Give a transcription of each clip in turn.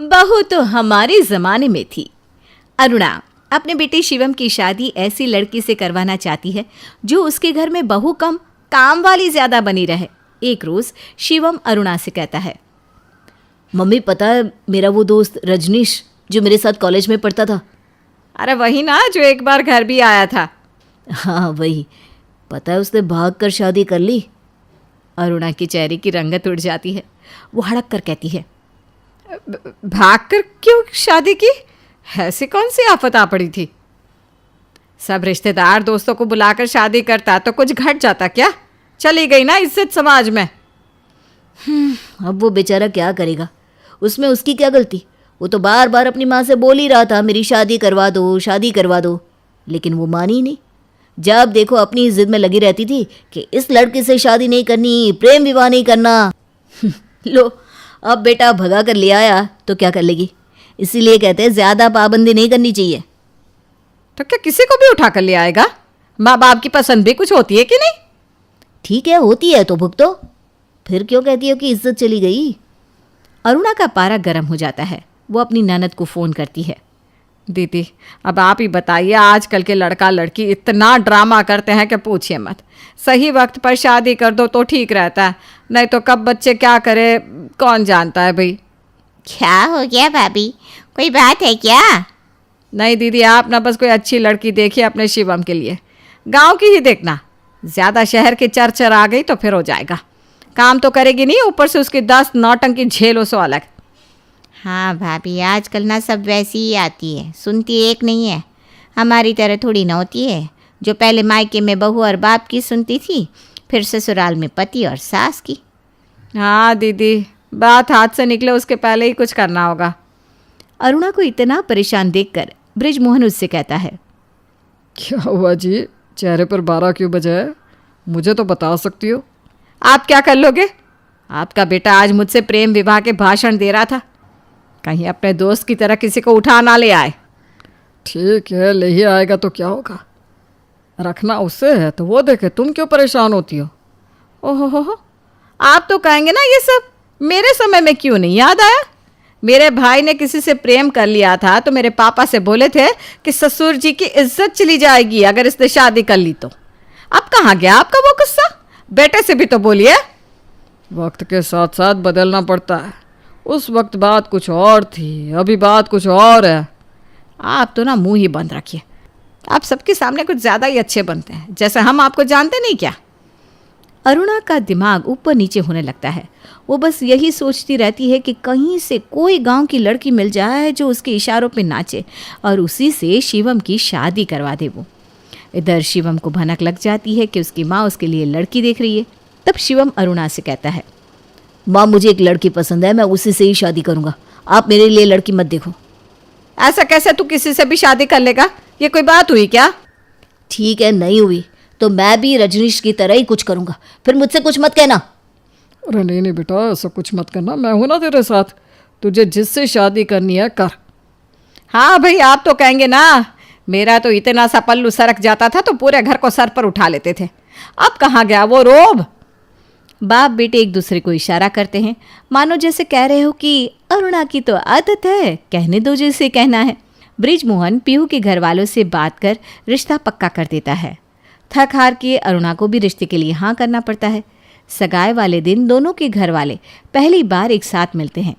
बहू तो हमारे जमाने में थी। अरुणा अपने बेटे शिवम की शादी ऐसी लड़की से करवाना चाहती है जो उसके घर में बहू कम काम वाली ज्यादा बनी रहे। एक रोज शिवम अरुणा से कहता है, मम्मी पता है मेरा वो दोस्त रजनीश जो मेरे साथ कॉलेज में पढ़ता था। अरे वही ना जो एक बार घर भी आया था। हाँ वही। पता है उसने भाग कर शादी कर ली। अरुणा के चेहरे की रंगत उड़ जाती है। वो हड़क कर कहती है, भाग कर क्यों शादी की? ऐसी कौन सी आफत आ पड़ी थी? सब रिश्तेदार दोस्तों को बुलाकर शादी करता तो कुछ घट जाता क्या? चली गई ना इज्जत समाज में। अब वो बेचारा क्या करेगा, उसमें उसकी क्या गलती। वो तो बार बार अपनी माँ से बोल ही रहा था मेरी शादी करवा दो, शादी करवा दो, लेकिन वो मानी नहीं। जब देखो अपनी जिद में लगी रहती थी कि इस लड़के से शादी नहीं करनी, प्रेम विवाह नहीं करना। लो अब बेटा भगा कर ले आया तो क्या कर लेगी। इसीलिए कहते हैं ज्यादा पाबंदी नहीं करनी चाहिए। तो क्या किसी को भी उठा कर ले आएगा? माँ बाप की पसंद भी कुछ होती है कि नहीं? ठीक है होती है तो भुगतो, फिर क्यों कहती हो कि इज्जत चली गई। अरुणा का पारा गर्म हो जाता है। वो अपनी ननद को फ़ोन करती है, दीदी अब आप ही बताइए, आजकल के लड़का लड़की इतना ड्रामा करते हैं कि पूछिए मत। सही वक्त पर शादी कर दो तो ठीक रहता है, नहीं तो कब बच्चे क्या करे कौन जानता है भाई। क्या हो गया भाभी, कोई बात है क्या? नहीं दीदी, आप ना बस कोई अच्छी लड़की देखिए अपने शिवम के लिए, गांव की ही देखना। ज़्यादा शहर के चर्चर आ गई तो फिर हो जाएगा। काम तो करेगी नहीं, ऊपर से उसकी 10 नौटंकी झेलो सो अलग। हाँ भाभी, आजकल ना सब वैसी ही आती है, सुनती एक नहीं है। हमारी तरह थोड़ी ना होती है जो पहले मायके में बहू और बाप की सुनती थी, फिर ससुराल में पति और सास की। हाँ दीदी, बात हाथ से निकले उसके पहले ही कुछ करना होगा। अरुणा को इतना परेशान देखकर बृजमोहन उससे कहता है, क्या हुआ जी, चेहरे पर 12 क्यों बजे है? मुझे तो बता सकती हो। आप क्या कर लोगे? आपका बेटा आज मुझसे प्रेम विवाह के भाषण दे रहा था, कहीं अपने दोस्त की तरह किसी को उठा ना ले आए। ठीक है ले ही आएगा तो क्या होगा, रखना उससे है तो वो देखे, तुम क्यों परेशान होती हो? ओहो हो, आप तो कहेंगे ना ये सब मेरे समय में क्यों नहीं याद आया। मेरे भाई ने किसी से प्रेम कर लिया था तो मेरे पापा से बोले थे कि ससुर जी की इज्जत चली जाएगी अगर इसने शादी कर ली तो। अब कहाँ गया आपका वो गुस्सा? बेटे से भी तो बोलिए। वक्त के साथ साथ बदलना पड़ता है। उस वक्त बात कुछ और थी, अभी बात कुछ और है। आप तो ना मुंह ही बंद रखिए। आप सबके सामने कुछ ज़्यादा ही अच्छे बनते हैं, जैसे हम आपको जानते नहीं क्या। अरुणा का दिमाग ऊपर नीचे होने लगता है। वो बस यही सोचती रहती है कि कहीं से कोई गांव की लड़की मिल जाए जो उसके इशारों पे नाचे और उसी से शिवम की शादी करवा दे। वो इधर शिवम को भनक लग जाती है कि उसकी माँ उसके लिए लड़की देख रही है। तब शिवम अरुणा से कहता है, माँ मुझे एक लड़की पसंद है, मैं उसी से ही शादी करूँगा, आप मेरे लिए लड़की मत देखो। ऐसा कैसे तू किसी से भी शादी कर लेगा? ये कोई बात हुई क्या? ठीक है नहीं हुई तो मैं भी रजनीश की तरह ही कुछ करूँगा, फिर मुझसे कुछ मत कहना। अरे नहीं नहीं बेटा, ऐसा कुछ मत करना, मैं हूं ना तेरे साथ, तुझे जिससे शादी करनी है कर। हाँ भाई, आप तो कहेंगे ना, मेरा तो इतना सा पल्लू सरक जाता था तो पूरे घर को सर पर उठा लेते थे, अब कहाँ गया वो रोब। बाप बेटे एक दूसरे को इशारा करते हैं, मानो जैसे कह रहे हो कि अरुणा की तो आदत है, कहने दो जैसे कहना है। बृजमोहन पीहू के घर वालों से बात कर रिश्ता पक्का कर देता है। थक हार के अरुणा को भी रिश्ते के लिए हाँ करना पड़ता है। सगाई वाले दिन दोनों के घर वाले पहली बार एक साथ मिलते हैं।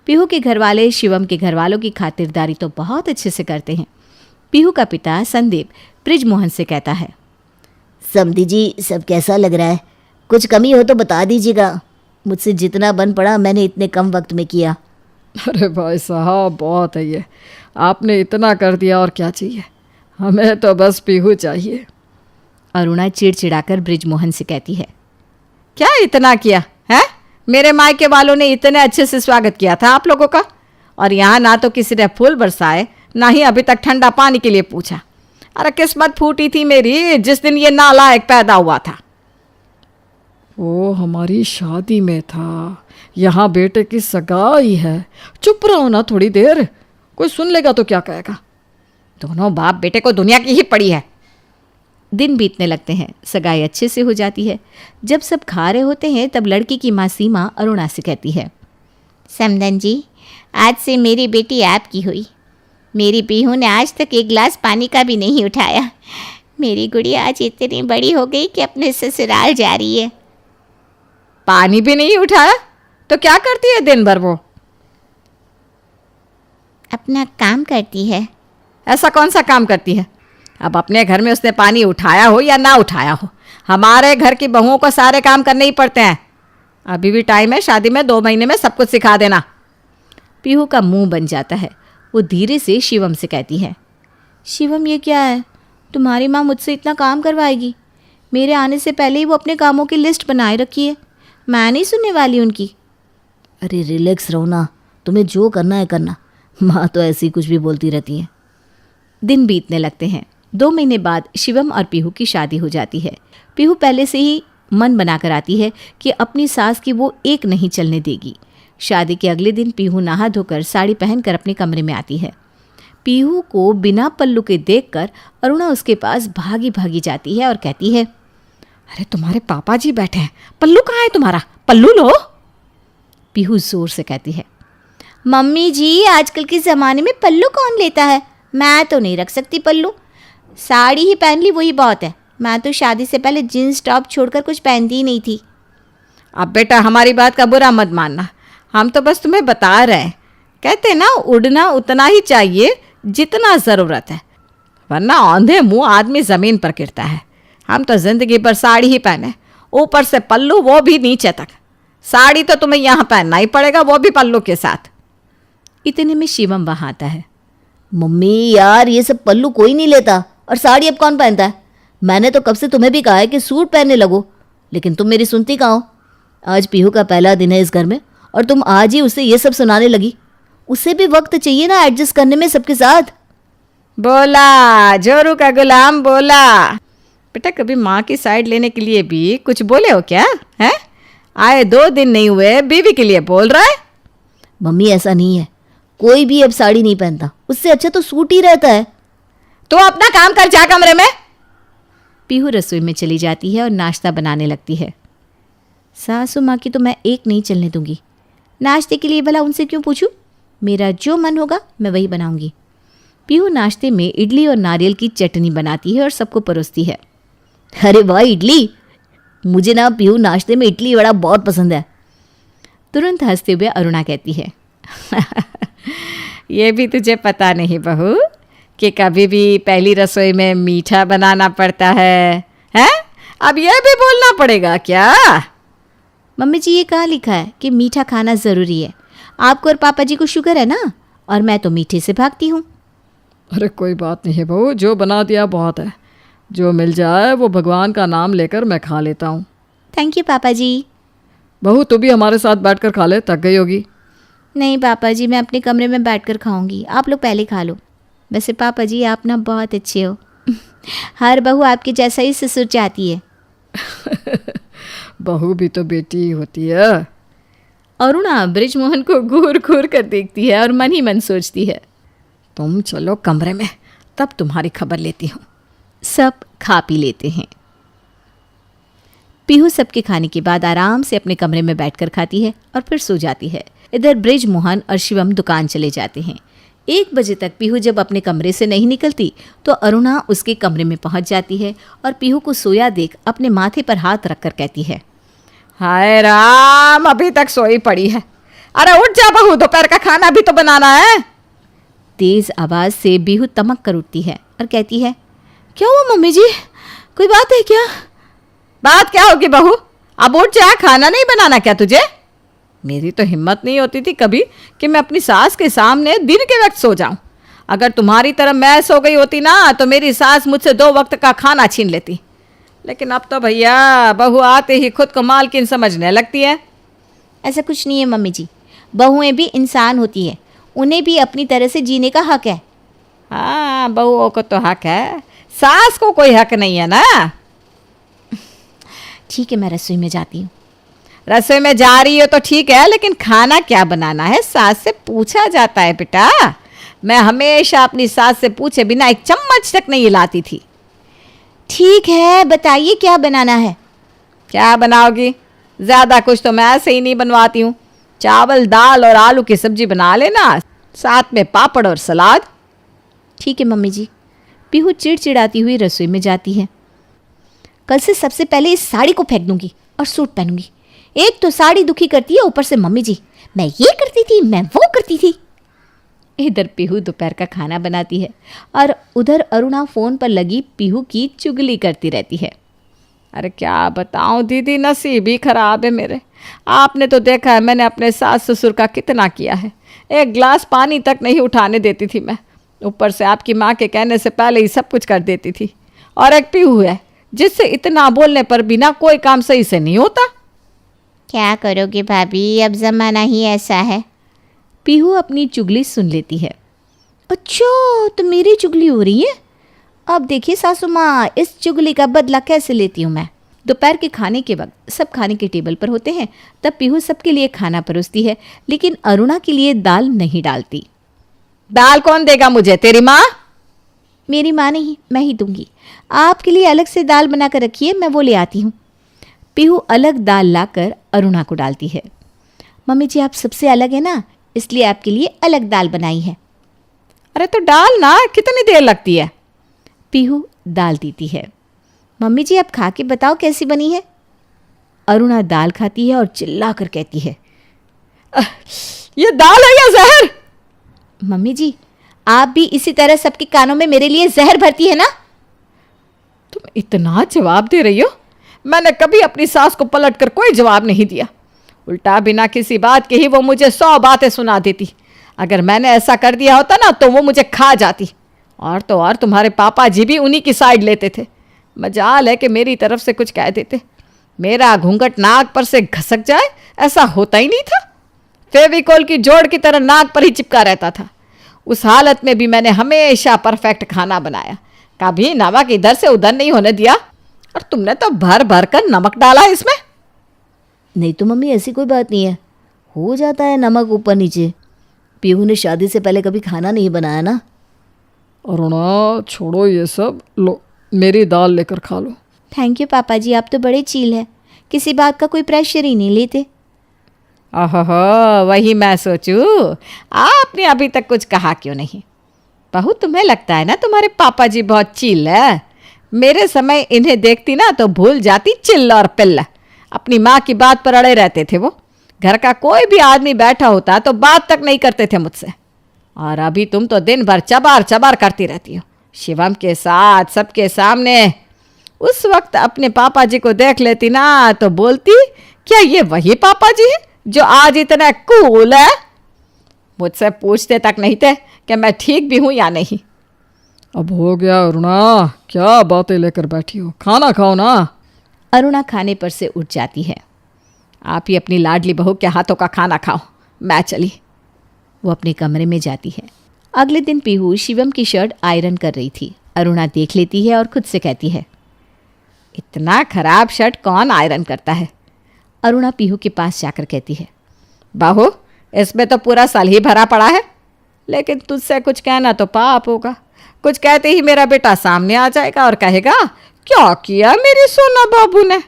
पीहू के घर वाले शिवम के घर वालों की खातिरदारी तो बहुत अच्छे से करते हैं। पीहू का पिता संदीप बृजमोहन से कहता है, समधी जी सब कैसा लग रहा है, कुछ कमी हो तो बता दीजिएगा, मुझसे जितना बन पड़ा मैंने इतने कम वक्त में किया। अरे भाई साहब बहुत है ये, आपने इतना कर दिया और क्या चाहिए, हमें तो बस पीहू चाहिए। अरुणा चिड़चिड़ाकर बृजमोहन से कहती है, क्या इतना किया है? मेरे मायके वालों ने इतने अच्छे से स्वागत किया था आप लोगों का, और यहाँ ना तो किसी ने फूल बरसाए ना ही अभी तक ठंडा पानी के लिए पूछा। अरे किस्मत फूटी थी मेरी जिस दिन ये नालायक पैदा हुआ था। वो हमारी शादी में था, यहाँ बेटे की सगाई है, चुप रहो ना थोड़ी देर, कोई सुन लेगा तो क्या कहेगा। दोनों बाप बेटे को दुनिया की ही पड़ी है। दिन बीतने लगते हैं, सगाई अच्छे से हो जाती है। जब सब खा रहे होते हैं तब लड़की की माँ सीमा अरुणा से कहती है, समधन जी आज से मेरी बेटी आपकी हुई। मेरी पीहू ने आज तक एक गिलास पानी का भी नहीं उठाया। मेरी गुड़िया आज इतनी बड़ी हो गई कि अपने ससुराल जा रही है। पानी भी नहीं उठाया तो क्या करती है दिन भर वो? अपना काम करती है। ऐसा कौन सा काम करती है? अब अपने घर में उसने पानी उठाया हो या ना उठाया हो, हमारे घर की बहुओं को सारे काम करने ही पड़ते हैं। अभी भी टाइम है, शादी में 2 महीने में सब कुछ सिखा देना। पीहू का मुंह बन जाता है। वो धीरे से शिवम से कहती है, शिवम ये क्या है? तुम्हारी माँ मुझसे इतना काम करवाएगी? मेरे आने से पहले ही वो अपने कामों की लिस्ट बनाए रखी है, मैं नहीं सुनने वाली उनकी। अरे रिलैक्स रहो ना, तुम्हें जो करना है करना, माँ तो ऐसी कुछ भी बोलती रहती है। दिन बीतने लगते हैं। 2 महीने बाद शिवम और पीहू की शादी हो जाती है। पीहू पहले से ही मन बनाकर आती है कि अपनी सास की वो एक नहीं चलने देगी। शादी के अगले दिन पीहू नहा धोकर साड़ी पहनकर अपने कमरे में आती है। पीहू को बिना पल्लू के देखकर अरुणा उसके पास भागी भागी जाती है और कहती है, अरे तुम्हारे पापा जी बैठे हैं, पल्लू कहाँ है तुम्हारा? पल्लू लो। पीहू जोर से कहती है, मम्मी जी आजकल के ज़माने में पल्लू कौन लेता है? मैं तो नहीं रख सकती पल्लू, साड़ी ही पहन ली वही बहुत है। मैं तो शादी से पहले जीन्स टॉप छोड़कर कुछ पहनती ही नहीं थी। अब बेटा हमारी बात का बुरा मत मानना, हम तो बस तुम्हें बता रहे हैं। कहते ना उड़ना उतना ही चाहिए जितना ज़रूरत है, वरना औंधे मुंह आदमी ज़मीन पर गिरता है। हम तो ज़िंदगी भर साड़ी ही पहने, ऊपर से पल्लू, वो भी नीचे तक। साड़ी तो तुम्हें यहाँ पहनना ही पड़ेगा, वो भी पल्लू के साथ। इतने में शिवम वहाँ आता है। मम्मी यार ये सब पल्लू कोई नहीं लेता, और साड़ी अब कौन पहनता है? मैंने तो कब से तुम्हें भी कहा है कि सूट पहनने लगो, लेकिन तुम मेरी सुनती कहाँ हो? आज पीहू का पहला दिन है इस घर में और तुम आज ही उसे ये सब सुनाने लगी। उसे भी वक्त चाहिए ना एडजस्ट करने में सबके साथ। बोला जोरू का गुलाम बोला। बेटा कभी माँ की साइड लेने के लिए भी कुछ बोले हो क्या? हैं? आए 2 दिन नहीं हुए बीवी के लिए बोल रहा है। मम्मी ऐसा नहीं है, कोई भी अब साड़ी नहीं पहनता, उससे अच्छा तो सूट ही रहता है। तो अपना काम कर जा कमरे में। पीहू रसोई में चली जाती है और नाश्ता बनाने लगती है। सासू माँ की तो मैं एक नहीं चलने दूंगी। नाश्ते के लिए भला उनसे क्यों पूछूं? मेरा जो मन होगा मैं वही बनाऊंगी। पीहू नाश्ते में इडली और नारियल की चटनी बनाती है और सबको परोसती है। अरे वाह इडली! मुझे ना पीहू नाश्ते में इडली वड़ा बहुत पसंद है। तुरंत हंसते हुए अरुणा कहती है, ये भी तुझे पता नहीं बहू कि कभी भी पहली रसोई में मीठा बनाना पड़ता है? हैं? अब यह भी बोलना पड़ेगा क्या? मम्मी जी ये कहाँ लिखा है कि मीठा खाना ज़रूरी है? आपको और पापा जी को शुगर है ना, और मैं तो मीठे से भागती हूँ। अरे कोई बात नहीं है बहू, जो बना दिया बहुत है। जो मिल जाए वो भगवान का नाम लेकर मैं खा लेता हूँ। थैंक यू पापा जी। बहू तू भी हमारे साथ बैठकर खा ले, थक गई होगी। नहीं पापा जी, मैं अपने कमरे में बैठकर खाऊंगी, आप लोग पहले खा लो। वैसे पापा जी आप ना बहुत अच्छे हो। हर बहू आपके जैसा ही ससुर चाहती है। बहू भी तो बेटी ही होती है। अरुणा बृजमोहन को घूर घूर कर देखती है और मन ही मन सोचती है, तुम चलो कमरे में, तब तुम्हारी खबर लेती हूँ। सब खा पी लेते हैं। पीहू सबके खाने के बाद आराम से अपने कमरे में बैठकर खाती है और फिर सो जाती है। इधर बृजमोहन और शिवम दुकान चले जाते हैं। 1 बजे तक पीहू जब अपने कमरे से नहीं निकलती तो अरुणा उसके कमरे में पहुंच जाती है और पीहू को सोया देख अपने माथे पर हाथ रखकर कहती है, हाय राम, अभी तक सोई पड़ी है। अरे उठ जा बहू, दोपहर का खाना भी तो बनाना है। तेज आवाज से पीहू तमक कर उठती है और कहती है, क्या हुआ मम्मी जी, कोई बात है क्या? बात क्या होगी बहू, अब उठ जा, खाना नहीं बनाना क्या तुझे? मेरी तो हिम्मत नहीं होती थी कभी कि मैं अपनी सास के सामने दिन के वक्त सो जाऊं। अगर तुम्हारी तरह मैं सो गई होती ना तो मेरी सास मुझसे 2 वक्त का खाना छीन लेती। लेकिन अब तो भैया बहू आते ही खुद को मालकिन समझने लगती है। ऐसा कुछ नहीं है मम्मी जी, बहुएं भी इंसान होती है, उन्हें भी अपनी तरह से जीने का हक है। हाँ बहुओं को तो हक है, सास को कोई हक नहीं है ना। ठीक है मैं रसोई में जाती हूँ। रसोई में जा रही हो तो ठीक है, लेकिन खाना क्या बनाना है सास से पूछा जाता है बेटा। मैं हमेशा अपनी सास से पूछे बिना 1 चम्मच तक नहीं हिलाती थी। ठीक है बताइए क्या बनाना है? क्या बनाओगी? ज़्यादा कुछ तो मैं ऐसे ही नहीं बनवाती हूँ। चावल दाल और आलू की सब्जी बना लेना, साथ में पापड़ और सलाद। ठीक है मम्मी जी। पीहू चिड़चिड़ाती हुई रसोई में जाती है। कल से सबसे पहले इस साड़ी को फेंक दूंगी और सूट पहनूंगी। एक तो साड़ी दुखी करती है, ऊपर से मम्मी जी मैं ये करती थी, मैं वो करती थी। इधर पीहू दोपहर का खाना बनाती है और उधर अरुणा फ़ोन पर लगी पीहू की चुगली करती रहती है। अरे क्या बताऊं दीदी, नसीब ही खराब है मेरे। आपने तो देखा है मैंने अपने सास ससुर का कितना किया है। एक गिलास पानी तक नहीं उठाने देती थी मैं, ऊपर से आपकी माँ के कहने से पहले ही सब कुछ कर देती थी। और एक पीहू है जिससे इतना बोलने पर भी ना कोई काम सही से नहीं होता। क्या करोगे भाभी, अब ज़माना ही ऐसा है। पीहू अपनी चुगली सुन लेती है। अच्छा, तो मेरी चुगली हो रही है। अब देखिए सासू माँ, इस चुगली का बदला कैसे लेती हूँ मैं। दोपहर के खाने के वक्त सब खाने के टेबल पर होते हैं, तब पीहू सबके लिए खाना परोसती है, लेकिन अरुणा के लिए दाल नहीं डालती। दाल कौन देगा मुझे, तेरी माँ? मेरी माँ नहीं, मैं ही दूंगी। आपके लिए अलग से दाल बनाकर रखिए, मैं वो ले आती हूँ। पीहू अलग दाल लाकर अरुणा को डालती है। मम्मी जी आप सबसे अलग है ना, इसलिए आपके लिए अलग दाल बनाई है। अरे तो डाल ना, कितनी देर लगती है? पीहू दाल देती है। मम्मी जी आप खा के बताओ कैसी बनी है। अरुणा दाल खाती है और चिल्ला कर कहती है, ये दाल है या जहर? मम्मी जी आप भी इसी तरह सबके कानों में मेरे लिए जहर भरती है ना। तुम इतना जवाब दे रही हो? मैंने कभी अपनी सास को पलट कर कोई जवाब नहीं दिया। उल्टा बिना किसी बात के ही वो मुझे 100 बातें सुना देती। अगर मैंने ऐसा कर दिया होता ना तो वो मुझे खा जाती। और तो और तुम्हारे पापा जी भी उन्हीं की साइड लेते थे। मजाल है कि मेरी तरफ से कुछ कह देते। मेरा घूंघट नाक पर से घसक जाए ऐसा होता ही नहीं था। फेविकोल की जोड़ की तरह नाक पर ही चिपका रहता था। उस हालत में भी मैंने हमेशा परफेक्ट खाना बनाया, कभी नमक इधर से उधर नहीं होने दिया। और तुमने तो भर भर कर नमक डाला है इसमें। नहीं तो मम्मी ऐसी कोई बात नहीं है, हो जाता है नमक ऊपर नीचे। पीहू ने शादी से पहले कभी खाना नहीं बनाया ना। अरुणा छोड़ो ये सब, लो मेरी दाल लेकर खा लो। थैंक यू पापा जी, आप तो बड़े चील हैं, किसी बात का कोई प्रेशर ही नहीं लेते। ओहो, वही मैं सोचूं आपने अभी तक कुछ कहा क्यों नहीं। बहू तुम्हें लगता है ना तुम्हारे पापा जी बहुत चिल है। मेरे समय इन्हें देखती ना तो भूल जाती चिल्ल और पिल्ल। अपनी माँ की बात पर अड़े रहते थे वो। घर का कोई भी आदमी बैठा होता तो बात तक नहीं करते थे मुझसे। और अभी तुम तो दिन भर चबार चबार करती रहती हो, शिवम के साथ सबके सामने। उस वक्त अपने पापा जी को देख लेती ना तो बोलती, क्या ये वही पापा जी है जो आज इतना कूल है? मुझसे पूछते तक नहीं थे कि मैं ठीक भी हूं या नहीं। अब हो गया अरुणा, क्या बातें लेकर बैठी हो, खाना खाओ ना। अरुणा खाने पर से उठ जाती है। आप ही अपनी लाडली बहू के हाथों का खाना खाओ, मैं चली। वो अपने कमरे में जाती है। अगले दिन पीहू शिवम की शर्ट आयरन कर रही थी। अरुणा देख लेती है और खुद से कहती है, इतना खराब शर्ट कौन आयरन करता है? अरुणा पीहू के पास जाकर कहती है, बहू इसमें तो पूरा साल ही भरा पड़ा है। लेकिन तुझसे कुछ कहना तो पाप होगा। कुछ कहते ही मेरा बेटा सामने आ जाएगा और कहेगा, क्या किया मेरी सोना बाबू ने?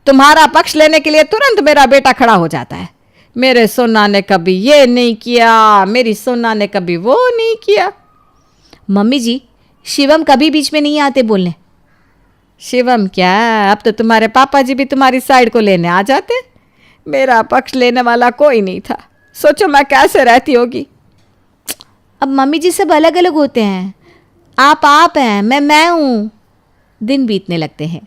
तुम्हारा पक्ष लेने के लिए तुरंत मेरा बेटा खड़ा हो जाता है। मेरे सोना ने कभी ये नहीं किया, मेरी सोना ने कभी वो नहीं किया। मम्मी जी शिवम कभी बीच में नहीं आते बोलने। शिवम क्या, अब तो तुम्हारे पापा जी भी तुम्हारी साइड को लेने आ जाते। मेरा पक्ष लेने वाला कोई नहीं था। सोचो मैं कैसे रहती होगी। अब मम्मी जी सब अलग अलग होते हैं, आप हैं, मैं हूँ। दिन बीतने लगते हैं।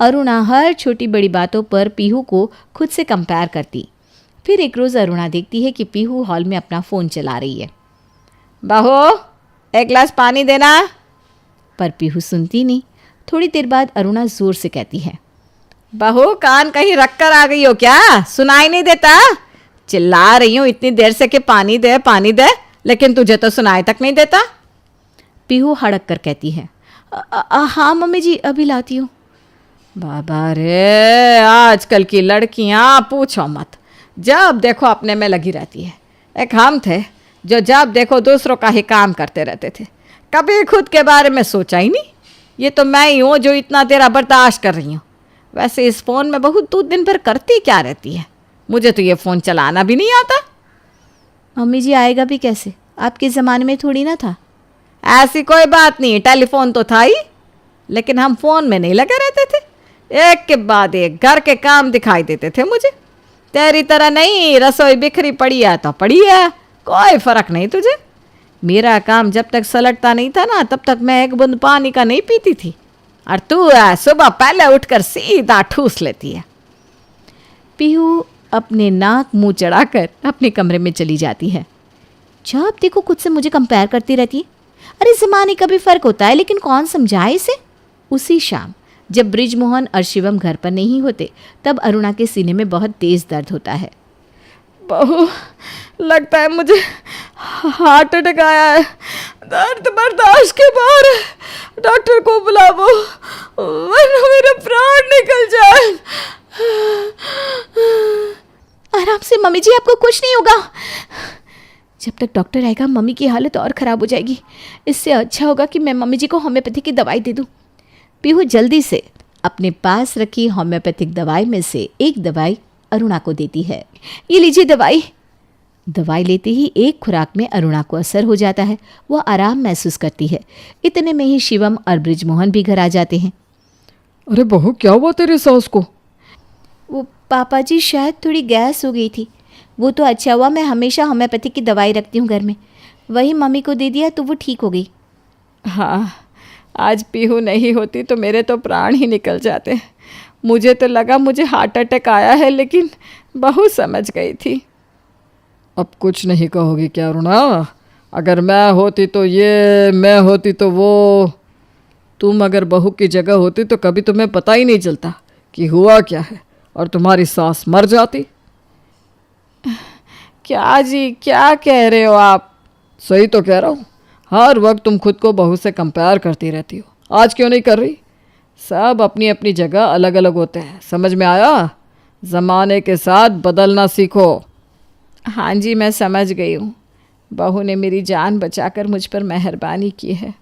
अरुणा हर छोटी बड़ी बातों पर पीहू को खुद से कंपेयर करती। फिर एक रोज़ अरुणा देखती है कि पीहू हॉल में अपना फ़ोन चला रही है। बहू एक गिलास पानी देना। पर पीहू सुनती नहीं। थोड़ी देर बाद अरुणा ज़ोर से कहती है, बहू कान कहीं रख कर आ गई हो क्या? सुनाई नहीं देता? चिल्ला रही हूँ इतनी देर से कि पानी दे पानी दे, लेकिन तुझे तो सुनाई तक नहीं देता। पीहू हड़क कर कहती है, हाँ मम्मी जी अभी लाती हूँ। बाबा रे, आजकल की लड़कियां पूछो मत, जब देखो अपने में लगी रहती है। एक हम थे जो जब देखो दूसरों का ही काम करते रहते थे, कभी खुद के बारे में सोचा ही नहीं। ये तो मैं ही हूँ जो इतना तेरा बर्दाश्त कर रही हूँ। वैसे इस फ़ोन में बहुत तू दिन भर करती क्या रहती है? मुझे तो ये फ़ोन चलाना भी नहीं आता। मम्मी जी आएगा भी कैसे, आपके ज़माने में थोड़ी ना था। ऐसी कोई बात नहीं, टेलीफोन तो था ही, लेकिन हम फ़ोन में नहीं लगे रहते थे। एक के बाद एक घर के काम दिखाई देते थे मुझे। तेरी तरह नहीं, रसोई बिखरी पड़ी है तो पड़ी है, कोई फ़र्क नहीं तुझे। मेरा काम जब तक सलटता नहीं था ना, तब तक मैं एक बूंद पानी का नहीं पीती थी। और तू सुबह पहले उठकर सीधा ठूस लेती है। पीहू अपने नाक मुंह चढ़ाकर अपने कमरे में चली जाती है। जब देखो खुद से मुझे कंपेयर करती रहती है। अरे ज़माने का भी फ़र्क होता है, लेकिन कौन समझाए इसे। उसी शाम जब बृजमोहन और शिवम घर पर नहीं होते, तब अरुणा के सीने में बहुत तेज़ दर्द होता है। बहू, लगता है मुझे हार्ट अटैक आया है, दर्द बर्दाश्त के बाहर है, डॉक्टर को बुलाओ वरना मेरा प्राण निकल जाए। आराम से मम्मी जी, आपको कुछ नहीं होगा। जब तक डॉक्टर आएगा मम्मी की हालत और ख़राब हो जाएगी। इससे अच्छा होगा कि मैं मम्मी जी को होम्योपैथी की दवाई दे दूँ। पीहू जल्दी से अपने पास रखी होम्योपैथिक दवाई में से एक दवाई अरुणा को देती है। ये लीजिए दवाई। दवाई लेते ही एक खुराक में अरुणा को असर हो जाता है, वो आराम महसूस करती है। इतने में ही शिवम और बृजमोहन भी घर आ जाते हैं। अरे बहू, क्या हुआ तेरी सास को? वो पापा जी शायद थोड़ी गैस हो गई थी। वो तो अच्छा हुआ मैं हमेशा होम्योपैथिक की दवाई रखती हूँ घर में, वही मम्मी को दे दिया तो वो ठीक हो गई। हाँ, आज पीहू नहीं होती तो मेरे तो प्राण ही निकल जाते। मुझे तो लगा मुझे हार्ट अटैक आया है, लेकिन बहू समझ गई थी। अब कुछ नहीं कहोगी क्या अरुणा? अगर मैं होती तो ये, मैं होती तो वो। तुम अगर बहू की जगह होती तो कभी तुम्हें पता ही नहीं चलता कि हुआ क्या है, और तुम्हारी सास मर जाती। क्या जी, क्या कह रहे हो आप? सही तो कह रहा हूँ। हर वक्त तुम खुद को बहू से कंपेयर करती रहती हो। आज क्यों नहीं कर रही? सब अपनी अपनी जगह अलग अलग होते हैं, समझ में आया? ज़माने के साथ बदलना सीखो। हाँ जी, मैं समझ गई हूँ। बहू ने मेरी जान बचाकर मुझ पर मेहरबानी की है।